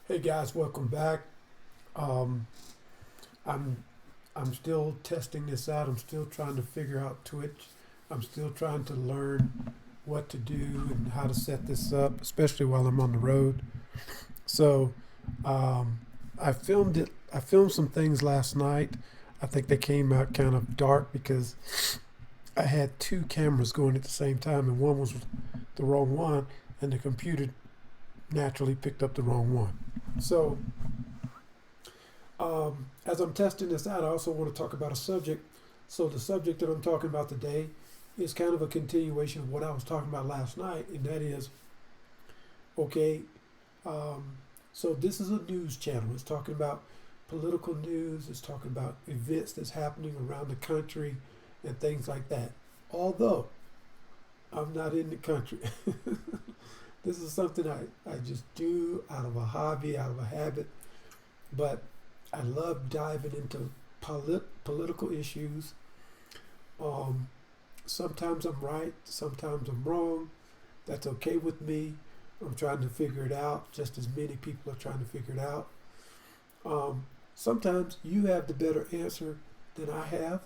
Hey guys, welcome back. Um, I'm I'm still testing this out. I'm still trying to figure out Twitch. I'm still trying to learn what to do and how to set this up, especially while I'm on the road. So um, I filmed it. I filmed some things last night. I think they came out kind of dark because I had two cameras going at the same time, and one was the wrong one, and the computer naturally picked up the wrong one. So as I'm testing this out, I also want to talk about a subject. So the subject that I'm talking about today is kind of a continuation of what I was talking about last night, and that is okay. Um, so this is a news channel. It's talking about political news. It's talking about events that's happening around the country and things like that. Although I'm not in the country, this is something I just do out of a hobby, out of a habit. But I love diving into political issues. Um, Sometimes I'm right, sometimes I'm wrong. That's okay with me. I'm trying to figure it out, just as many people are trying to figure it out. Sometimes you have the better answer than I have,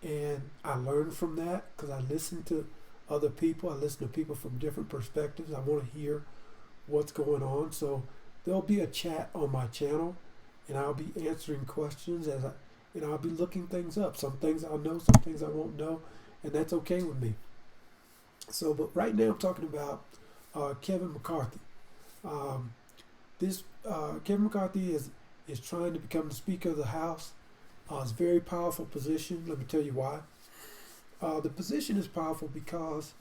and I learn from that because I listen to other people. I listen to people from different perspectives. I want to hear what's going on. So there'll be a chat on my channel, and I'll be answering questions as I'll be looking things up. Some things I'll know, some things I won't know, and that's okay with me. So, but right now I'm talking about Kevin McCarthy. Um, this Kevin McCarthy is trying to become the Speaker of the House. It's a very powerful position. Let me tell you why. The position is powerful because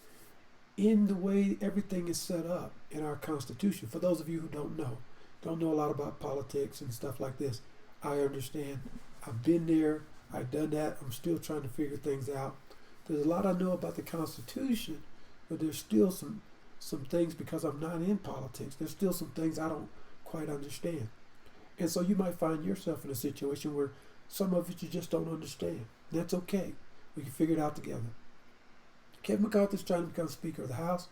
in the way everything is set up in our Constitution. For those of you who don't know a lot about politics and stuff like this, I understand. I've been there. I've done that. I'm still trying to figure things out. There's a lot I know about the Constitution, but there's still some things because I'm not in politics. There's still some things I don't quite understand. And so you might find yourself in a situation where some of it you just don't understand. That's okay. We can figure it out together. Kevin McCarthy is trying to become Speaker of the House.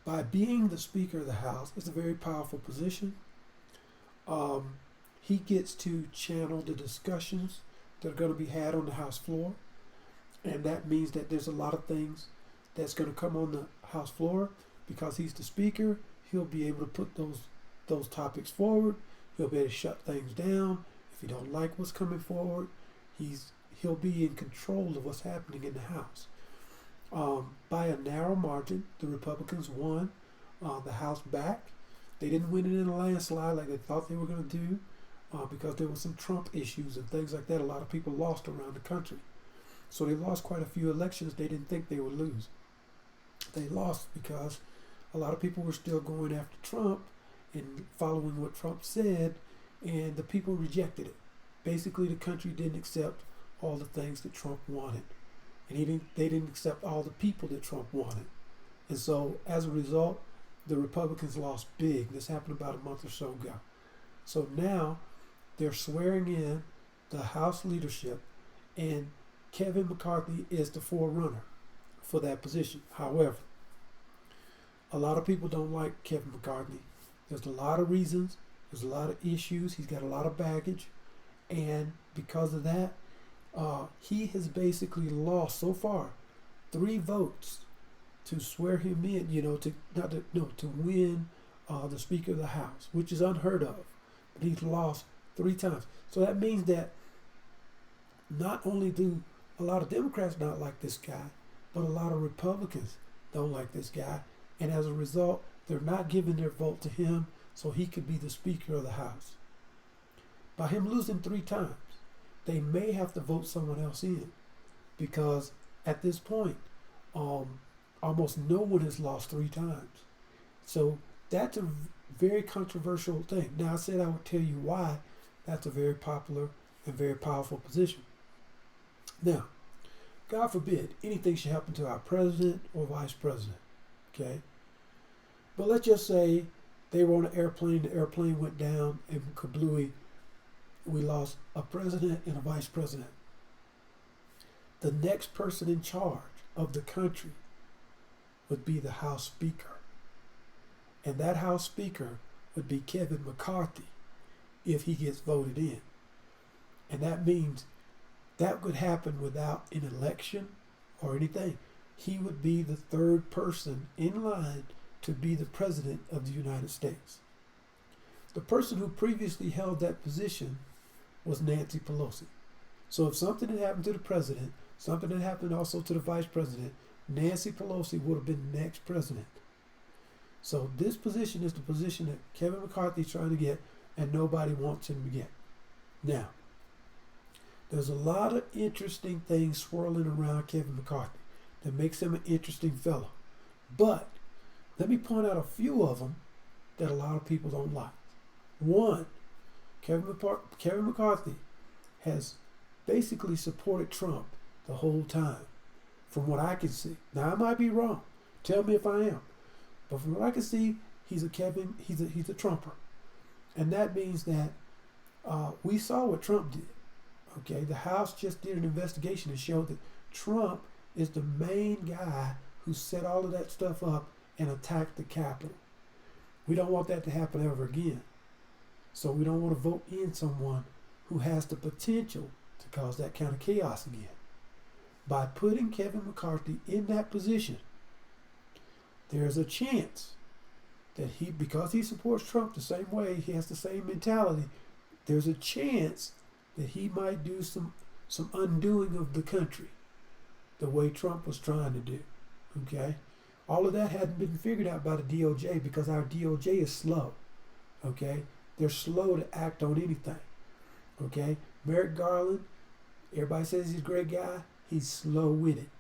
By being the Speaker of the House, it's a very powerful position. Um, he gets to channel the discussions that are going to be had on the House floor, and that means that there's a lot of things that's going to come on the House floor because he's the Speaker. He'll be able to put those topics forward. He'll be able to shut things down if he don't like what's coming forward. He'll be in control of what's happening in the House. By a narrow margin, the Republicans won the House back. They didn't win it in a landslide like they thought they were going to do because there were some Trump issues and things like that. A lot of people lost around the country. So they lost quite a few elections they didn't think they would lose. They lost because a lot of people were still going after Trump and following what Trump said, and the people rejected it. Basically, the country didn't accept all the things that Trump wanted. And they didn't accept all the people that Trump wanted. And so as a result, the Republicans lost big. This happened about a month or so ago. So now they're swearing in the House leadership, and Kevin McCarthy is the forerunner for that position. However, a lot of people don't like Kevin McCarthy. There's a lot of reasons. There's a lot of issues. He's got a lot of baggage. And because of that, he has basically lost so far 3 votes to swear him in, to win the Speaker of the House, which is unheard of. But he's lost 3 times. So that means that not only do a lot of Democrats not like this guy, but a lot of Republicans don't like this guy. And as a result, they're not giving their vote to him so he could be the Speaker of the House. By him losing 3 times, they may have to vote someone else in because at this point, almost no one has lost 3 times. So that's a very controversial thing. Now, I said I would tell you why that's a very popular and very powerful position. Now, God forbid anything should happen to our president or vice president, okay? But let's just say they were on an airplane, the airplane went down, and kablooey, we lost a president and a vice president. The next person in charge of the country would be the House Speaker. And that House Speaker would be Kevin McCarthy if he gets voted in. And that means that would happen without an election or anything. He would be the third person in line to be the president of the United States. The person who previously held that position was Nancy Pelosi. So if something had happened to the president, something had happened also to the vice president, Nancy Pelosi would have been the next president. So this position is the position that Kevin McCarthy is trying to get, and nobody wants him to get. Now, there's a lot of interesting things swirling around Kevin McCarthy that makes him an interesting fellow. But let me point out a few of them that a lot of people don't like. One, Kevin McCarthy has basically supported Trump the whole time, from what I can see. Now I might be wrong. Tell me if I am. But from what I can see, he's a Trumper, and that means that we saw what Trump did. Okay, the House just did an investigation and showed that Trump is the main guy who set all of that stuff up and attacked the Capitol. We don't want that to happen ever again. So we don't want to vote in someone who has the potential to cause that kind of chaos again. By putting Kevin McCarthy in that position, there's a chance that because he supports Trump the same way, he has the same mentality, there's a chance that he might do some undoing of the country the way Trump was trying to do. Okay? All of that hadn't been figured out by the DOJ because our DOJ is slow. Okay? They're slow to act on anything. Okay? Merrick Garland, everybody says he's a great guy. He's slow with it.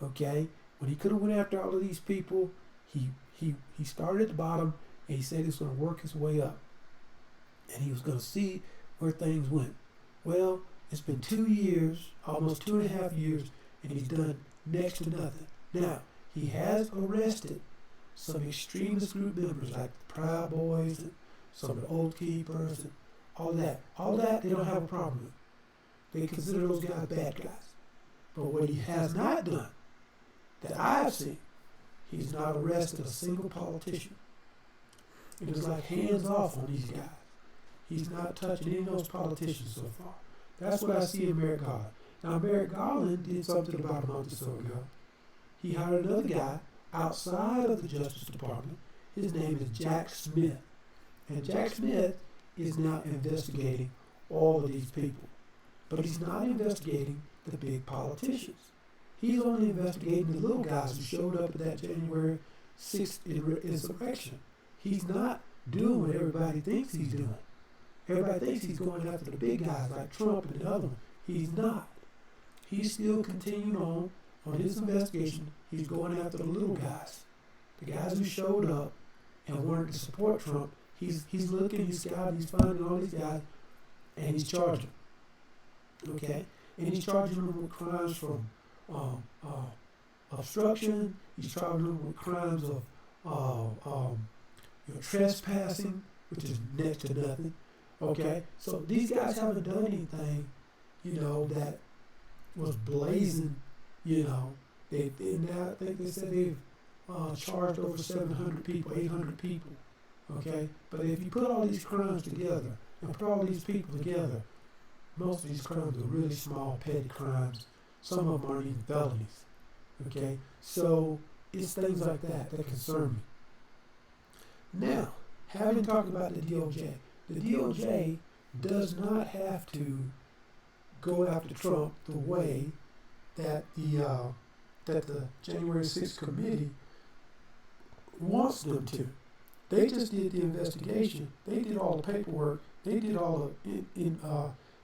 Okay? When he could have went after all of these people, he started at the bottom and he said he was going to work his way up. And he was going to see where things went. Well, it's been 2 years, almost 2.5 years, and he's done next to nothing. Now, he has arrested some extremist group members like the Proud Boys and some of the Oath Keepers and all that. All that they don't have a problem with. They consider those guys bad guys. But what he has not done, that I've seen, he's not arrested a single politician. It is like hands off on these guys. He's not touching any of those politicians so far. That's what I see in Merrick Garland. Now, Merrick Garland did something about a month or so ago. He hired another guy outside of the Justice Department. His name is Jack Smith. And Jack Smith is now investigating all of these people. But he's not investigating the big politicians. He's only investigating the little guys who showed up at that January 6th insurrection. He's not doing what everybody thinks he's doing. Everybody thinks he's going after the big guys like Trump and the other one. He's not. He's still continuing on his investigation. He's going after the little guys, the guys who showed up and wanted to support Trump. He's looking, he's scouting, he's finding all these guys, and he's charging. Okay? And he's charging them with crimes from obstruction. He's charging them with crimes of trespassing, which is next to nothing. Okay? So these guys haven't done anything, that was blazing, They now, I think they said they've charged over 700 people, 800 people. Okay? But if you put all these crimes together and put all these people together, most of these crimes are really small, petty crimes. Some of them aren't even felonies. Okay? So it's things like that concern me. Now, having talked about the DOJ does not have to go after Trump the way that the January 6th committee wants them to. They just did the investigation. They did all the paperwork. They did all the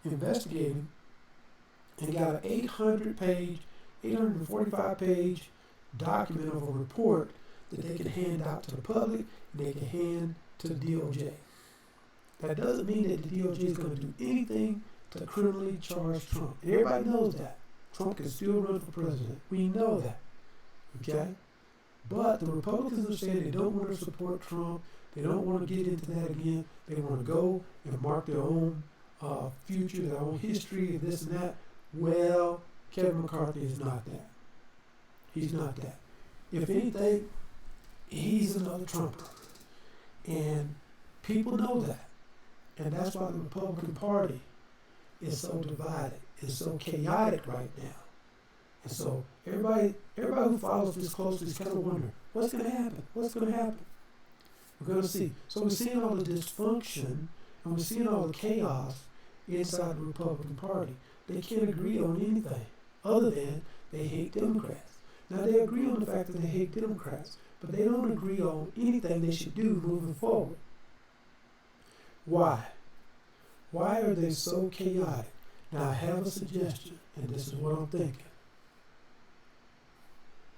investigating and got an 845-page document of a report that they can hand out to the public and they can hand to the DOJ. That doesn't mean that the DOJ is going to do anything to criminally charge Trump. Everybody knows that. Trump can still run for president. We know that. Okay? But the Republicans have said they don't want to support Trump. They don't want to get into that again. They want to go and mark their own future, their own history, and this and that. Well, Kevin McCarthy is not that. He's not that. If anything, he's another Trumper. And People know that. And that's why the Republican Party is so divided. It's so chaotic right now. And so everybody who follows this closely is kind of wondering, what's going to happen? What's going to happen? We're going to see. So we're seeing all the dysfunction and we're seeing all the chaos inside the Republican Party. They can't agree on anything other than they hate Democrats. Now they agree on the fact that they hate Democrats, but they don't agree on anything they should do moving forward. Why? Why are they so chaotic? Now I have a suggestion, and this is what I'm thinking.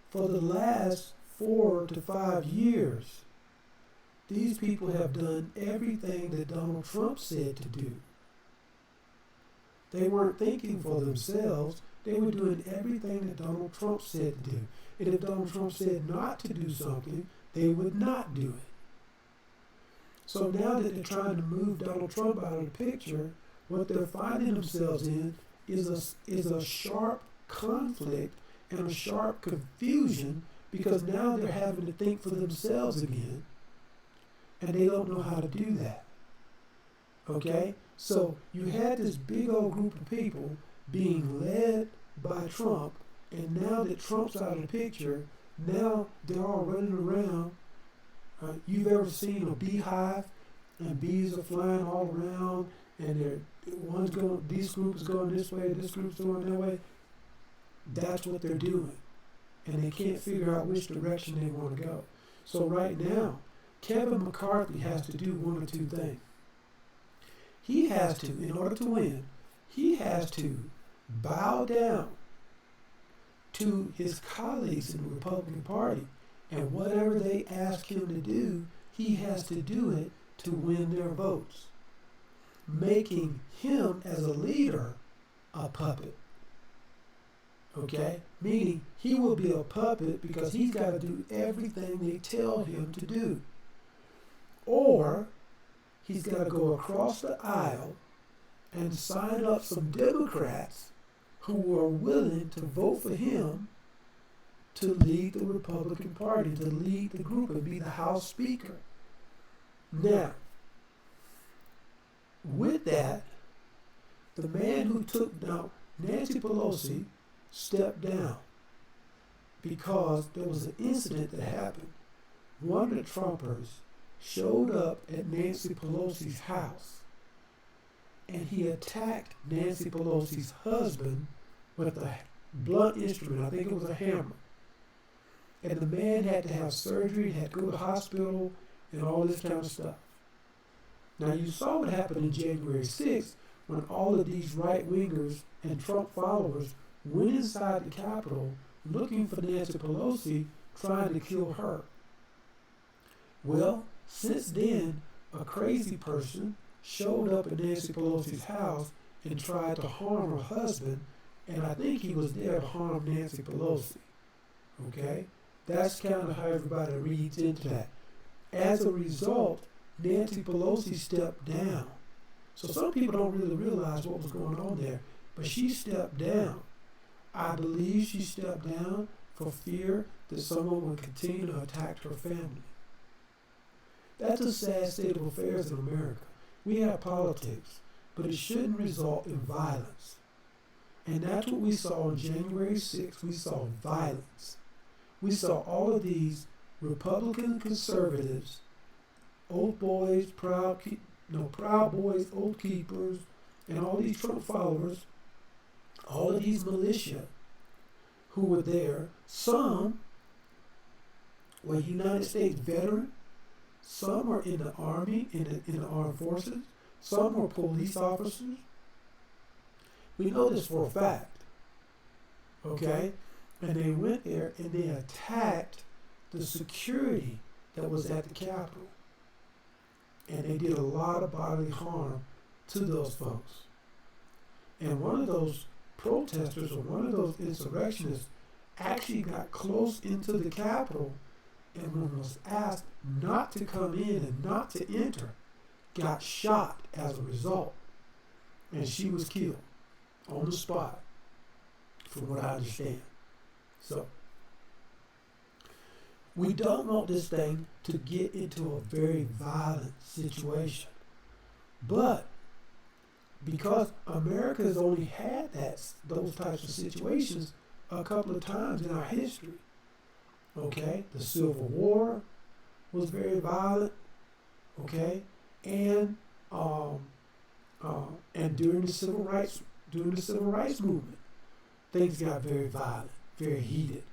For the last 4 to 5 years, these people have done everything that Donald Trump said to do. They weren't thinking for themselves. They were doing everything that Donald Trump said to do. And if Donald Trump said not to do something, they would not do it. So now that they're trying to move Donald Trump out of the picture, what they're finding themselves in is a sharp conflict and a sharp confusion, because now they're having to think for themselves again, and they don't know how to do that. Okay? So you had this big old group of people being led by Trump, and now that Trump's out of the picture, now they're all running around. You've ever seen a beehive, and bees are flying all around, and this group is going this way, this group's going that way. That's what they're doing. And they can't figure out which direction they want to go. So right now, Kevin McCarthy has to do one or two things. He has to, in order to win, he has to bow down to his colleagues in the Republican Party. And whatever they ask him to do, he has to do it to win their votes, making him as a leader a puppet. Okay? Meaning he will be a puppet because he's got to do everything they tell him to do. Or he's got to go across the aisle and sign up some Democrats who are willing to vote for him to lead the Republican Party, to lead the group and be the House Speaker. Now, with that, the man who took down Nancy Pelosi stepped down because there was an incident that happened. One of the Trumpers showed up at Nancy Pelosi's house, and he attacked Nancy Pelosi's husband with a blunt instrument. I think it was a hammer. And the man had to have surgery, had to go to the hospital, and all this kind of stuff. Now you saw what happened in January 6th when all of these right-wingers and Trump followers went inside the Capitol looking for Nancy Pelosi, trying to kill her. Well, since then, a crazy person showed up at Nancy Pelosi's house and tried to harm her husband, and I think he was there to harm Nancy Pelosi. Okay? That's kind of how everybody reads into that. As a result, Nancy Pelosi stepped down. So some people don't really realize what was going on there, but she stepped down. I believe she stepped down for fear that someone would continue to attack her family. That's a sad state of affairs in America. We have politics, but it shouldn't result in violence. And that's what we saw on January 6th. We saw violence. We saw all of these Republican conservatives, old boys, proud boys, old keepers, and all these Trump followers, all of these militia who were there. Some were United States veterans, some were in the Army, in the armed forces, some were police officers. We know this for a fact. Okay? And they went there and they attacked the security that was at the Capitol. And they did a lot of bodily harm to those folks. And one of those protesters or one of those insurrectionists actually got close into the Capitol, and when was asked not to come in and not to enter, got shot as a result. And she was killed on the spot, from what I understand. So, We don't want this thing to get into a very violent situation. But because America has only had those types of situations a couple of times in our history. Okay, the Civil War was very violent. Okay, and during the civil rights movement, things got very violent, very heated,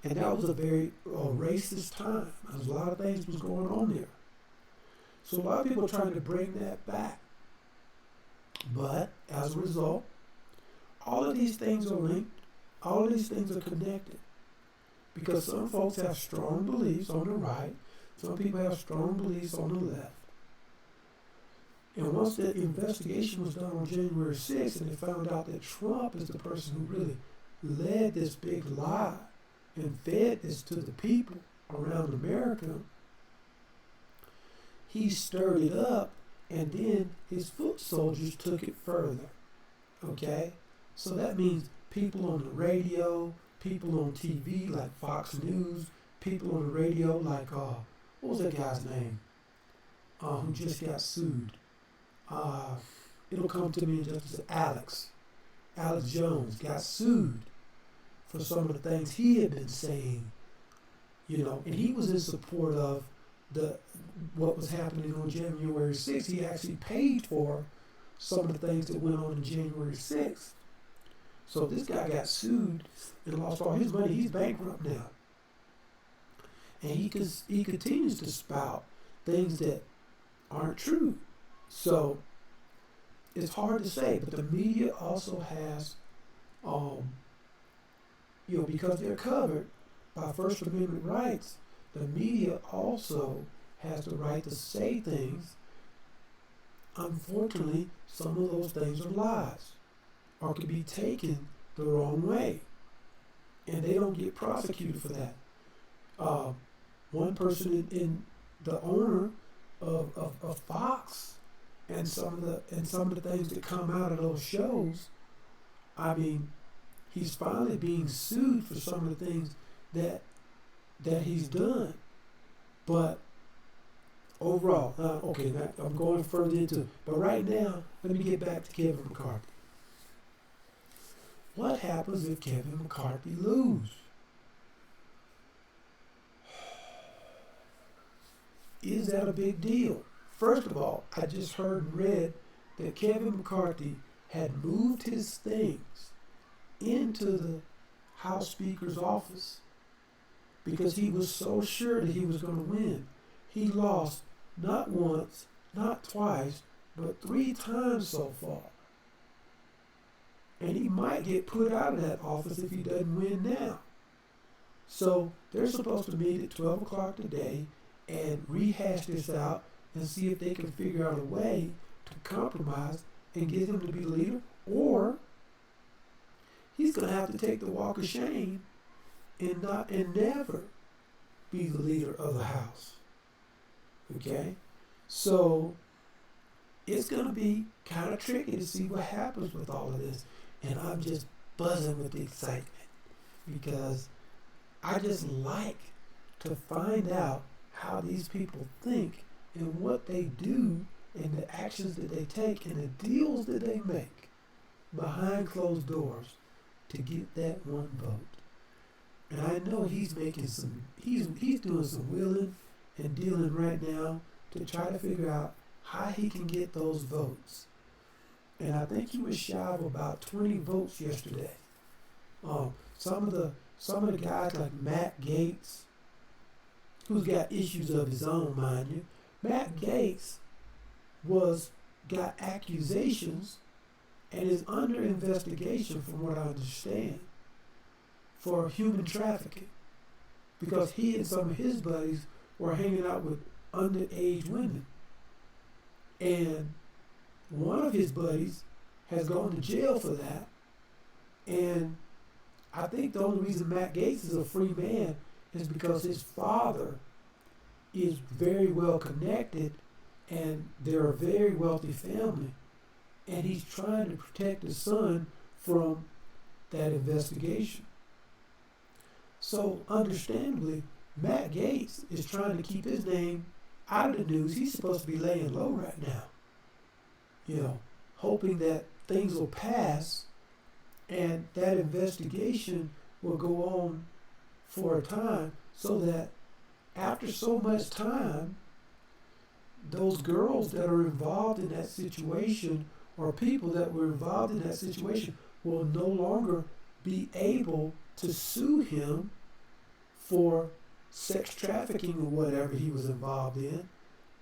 and that was a very racist time. A lot of things was going on there. So a lot of people are trying to bring that back. But as a result, all of these things are linked. All of these things are connected. Because some folks have strong beliefs on the right. Some people have strong beliefs on the left. And once the investigation was done on January 6th and they found out that Trump is the person who really led this big lie and fed this to the people around America, he stirred it up, and then his foot soldiers took it further. Okay? So that means people on the radio, people on TV like Fox News, people on the radio like, what was that guy's name? Who just got sued. It'll come to me in just a second. Alex Jones got sued for some of the things he had been saying, and he was in support of what was happening on January 6th. He actually paid for some of the things that went on January 6th. So this guy got sued and lost all his money. He's bankrupt now. And he continues to spout things that aren't true. So it's hard to say, but the media also has, because they're covered by First Amendment rights, the media also has the right to say things. Unfortunately, some of those things are lies or can be taken the wrong way, and they don't get prosecuted for that. One person in the owner of Fox and some of the things that come out of those shows, I mean, he's finally being sued for some of the things that he's done. But overall, I'm going further into it. But right now, let me get back to Kevin McCarthy. What happens if Kevin McCarthy loses? Is that a big deal? First of all, I just heard and read that Kevin McCarthy had moved his things into the House Speaker's office because he was so sure that he was going to win. He lost not once, not twice, but 3 times so far. And he might get put out of that office if he doesn't win now. So they're supposed to meet at 12 o'clock today and rehash this out and see if they can figure out a way to compromise and get him to be leader, or he's going to have to take the walk of shame and never be the leader of the House. Okay? So it's going to be kind of tricky to see what happens with all of this. And I'm just buzzing with the excitement because I just like to find out how these people think and what they do and the actions that they take and the deals that they make behind closed doors to get that one vote. And I know he's doing some wheeling and dealing right now to try to figure out how he can get those votes. And I think he was shy of about 20 votes yesterday. Some of the guys like Matt Gaetz, who's got issues of his own, mind you. Matt Gaetz got accusations and is under investigation, from what I understand, for human trafficking, because he and some of his buddies were hanging out with underage women. And one of his buddies has gone to jail for that. And I think the only reason Matt Gaetz is a free man is because his father is very well connected and they're a very wealthy family. And he's trying to protect his son from that investigation. So understandably, Matt Gaetz is trying to keep his name out of the news. He's supposed to be laying low right now, you know, hoping that things will pass and that investigation will go on for a time so that after so much time, those girls that are involved in that situation or people that were involved in that situation will no longer be able to sue him for sex trafficking or whatever he was involved in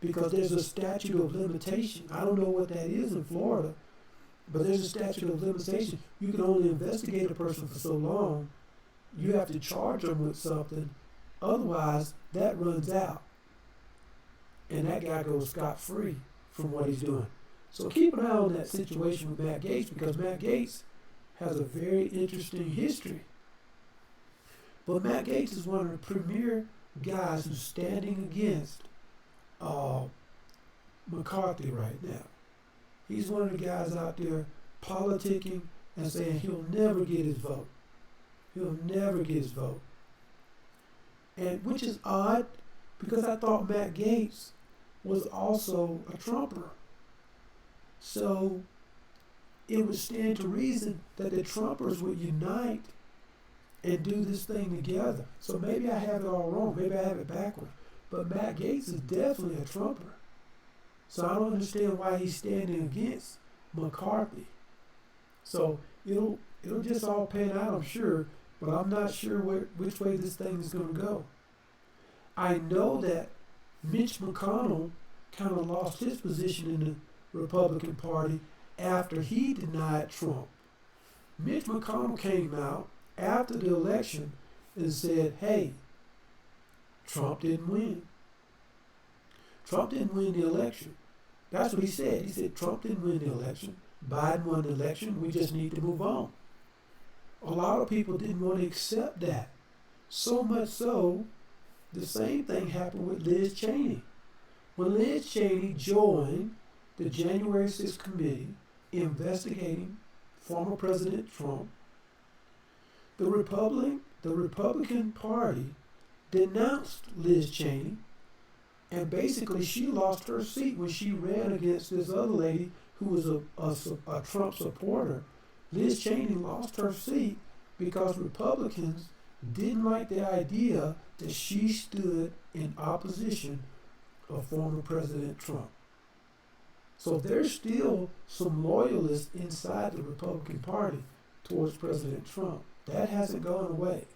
because there's a statute of limitation. I don't know what that is in Florida, but there's a statute of limitation. You can only investigate a person for so long. You have to charge them with something. Otherwise, that runs out. And that guy goes scot-free from what he's doing. So keep an eye on that situation with Matt Gaetz because Matt Gaetz has a very interesting history. But Matt Gaetz is one of the premier guys who's standing against McCarthy right now. He's one of the guys out there politicking and saying he'll never get his vote. He'll never get his vote. And which is odd because I thought Matt Gaetz was also a Trumper. So it would stand to reason that the Trumpers would unite and do this thing together. So maybe I have it all wrong. Maybe I have it backwards. But Matt Gaetz is definitely a Trumper. So I don't understand why he's standing against McCarthy. So it'll just all pan out, I'm sure, but I'm not sure which way this thing is going to go. I know that Mitch McConnell kind of lost his position in the Republican Party after he denied Trump. Mitch McConnell came out after the election and said, hey, Trump didn't win. Trump didn't win the election. That's what he said. He said Trump didn't win the election. Biden won the election. We just need to move on. A lot of people didn't want to accept that. So much so, the same thing happened with Liz Cheney. When Liz Cheney joined the January 6th committee investigating former President Trump, the Republican Party denounced Liz Cheney, and basically she lost her seat when she ran against this other lady who was a Trump supporter. Liz Cheney lost her seat because Republicans didn't like the idea that she stood in opposition of former President Trump. So there's still some loyalists inside the Republican Party towards President Trump. That hasn't gone away.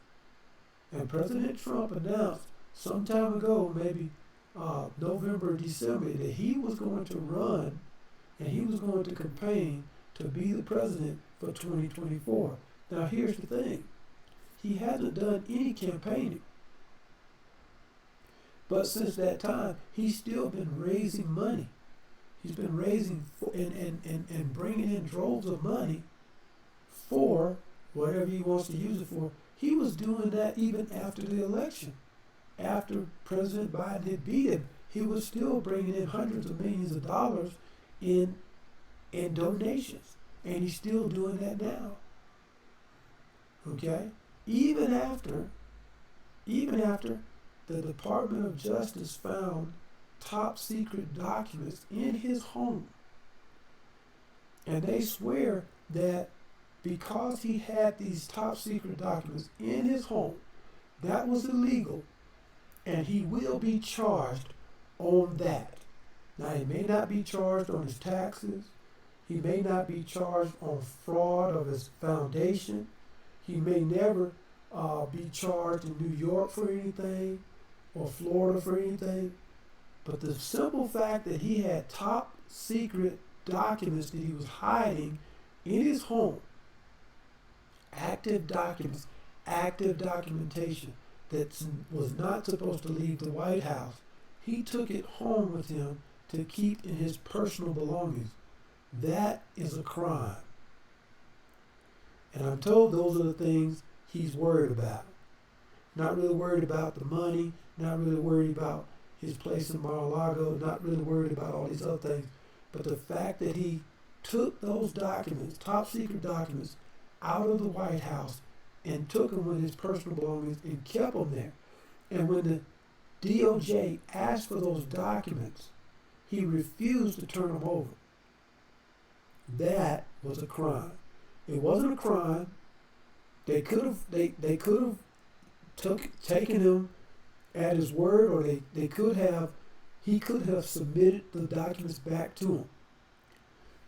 And President Trump announced some time ago, maybe November or December, that he was going to run and he was going to campaign to be the president for 2024. Now here's the thing. He hasn't done any campaigning. But since that time, he's still been raising money. He's been raising and bringing in droves of money for whatever he wants to use it for. He was doing that even after the election. After President Biden had beat him, he was still bringing in hundreds of millions of dollars in donations. And he's still doing that now. Okay? Even after the Department of Justice found top secret documents in his home. And they swear that because he had these top secret documents in his home, that was illegal, and he will be charged on that. Now, he may not be charged on his taxes. He may not be charged on fraud of his foundation. He may never be charged in New York for anything or Florida for anything. But the simple fact that he had top secret documents that he was hiding in his home, active documents, active documentation that was not supposed to leave the White House, he took it home with him to keep in his personal belongings. That is a crime. And I'm told those are the things he's worried about. Not really worried about the money, not really worried about his place in Mar-a-Lago, not really worried about all these other things. But the fact that he took those documents, top secret documents, out of the White House and took him with his personal belongings and kept them there. And when the DOJ asked for those documents, he refused to turn them over. That was a crime. It wasn't a crime. They could have taken him at his word, or he could have submitted the documents back to him.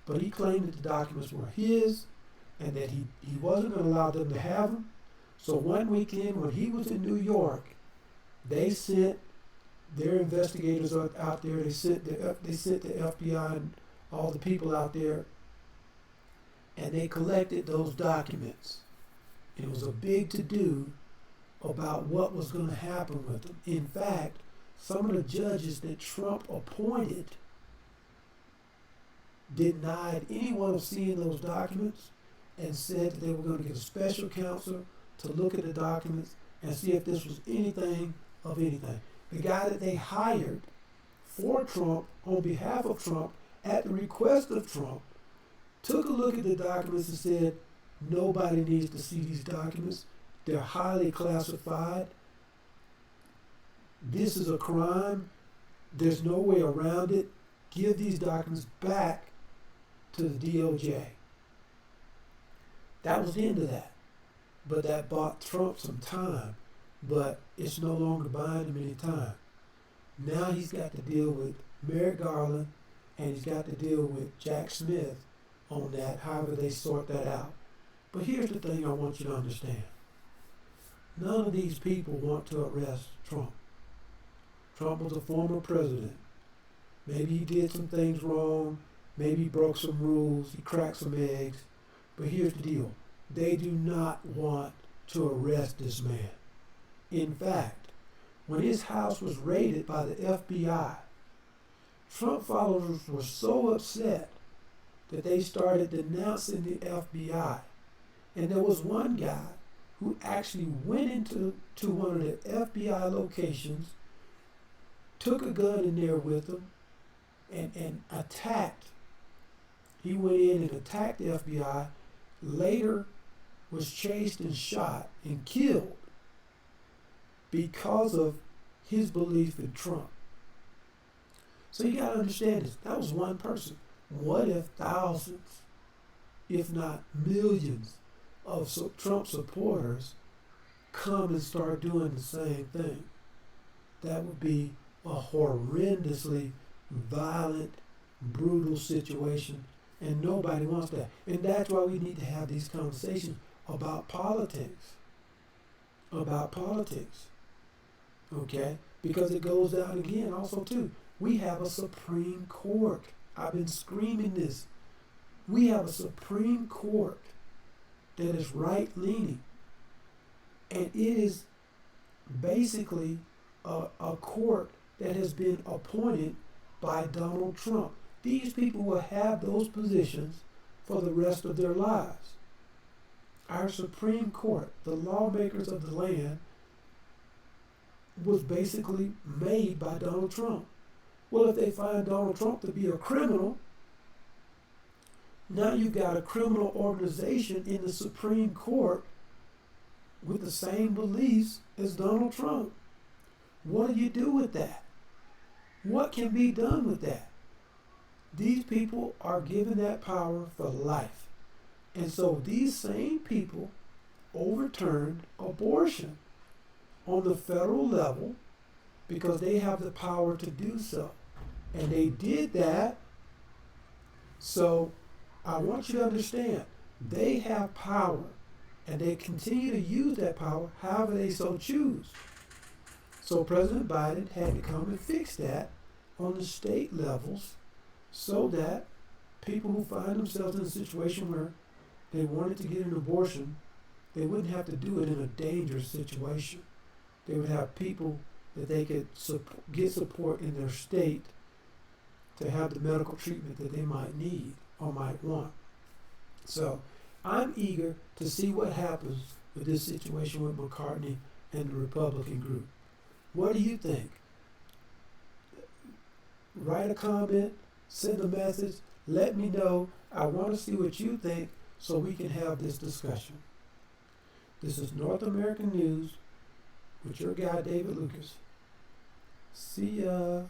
But he claimed that the documents were his and that he wasn't going to allow them to have them. So one weekend when he was in New York, they sent their investigators out there. They sent the FBI and all the people out there, and they collected those documents. And it was a big to-do about what was going to happen with them. In fact, some of the judges that Trump appointed denied anyone of seeing those documents and said that they were going to get a special counsel to look at the documents and see if this was anything of anything. The guy that they hired for Trump, on behalf of Trump, at the request of Trump, took a look at the documents and said, nobody needs to see these documents. They're highly classified. This is a crime. There's no way around it. Give these documents back to the DOJ. That was the end of that. But that bought Trump some time. But it's no longer buying him any time. Now he's got to deal with Merrick Garland, and he's got to deal with Jack Smith on that, however they sort that out. But here's the thing I want you to understand. None of these people want to arrest Trump. Trump was a former president. Maybe he did some things wrong. Maybe he broke some rules. He cracked some eggs. But here's the deal. They do not want to arrest this man. In fact, when his house was raided by the FBI, Trump followers were so upset that they started denouncing the FBI. And there was one guy who actually went into one of the FBI locations, took a gun in there with him, and attacked. He went in and attacked the FBI, later was chased and shot and killed because of his belief in Trump. So you got to understand this. That was one person. What if thousands, if not millions, of Trump supporters come and start doing the same thing? That would be a horrendously violent, brutal situation, and nobody wants that. And that's why we need to have these conversations about politics. About politics. Okay? Because it goes down again also too. We have a Supreme Court. I've been screaming this. We have a Supreme Court that is right-leaning. And it is basically a court that has been appointed by Donald Trump. These people will have those positions for the rest of their lives. Our Supreme Court, the lawmakers of the land, was basically made by Donald Trump. Well, if they find Donald Trump to be a criminal, now you've got a criminal organization in the Supreme Court with the same beliefs as Donald Trump. What do you do with that? What can be done with that? These people are given that power for life. And so these same people overturned abortion on the federal level because they have the power to do so. And they did that. So I want you to understand, they have power, and they continue to use that power however they so choose. So President Biden had to come and fix that on the state levels so that people who find themselves in a situation where they wanted to get an abortion, they wouldn't have to do it in a dangerous situation. They would have people that they could get support in their state to have the medical treatment that they might need or might want. So I'm eager to see what happens with this situation with McCarthy and the Republican group. What do you think? Write a comment, send a message, let me know. I want to see what you think so we can have this discussion. This is North American News with your guy, David Lucas. See ya.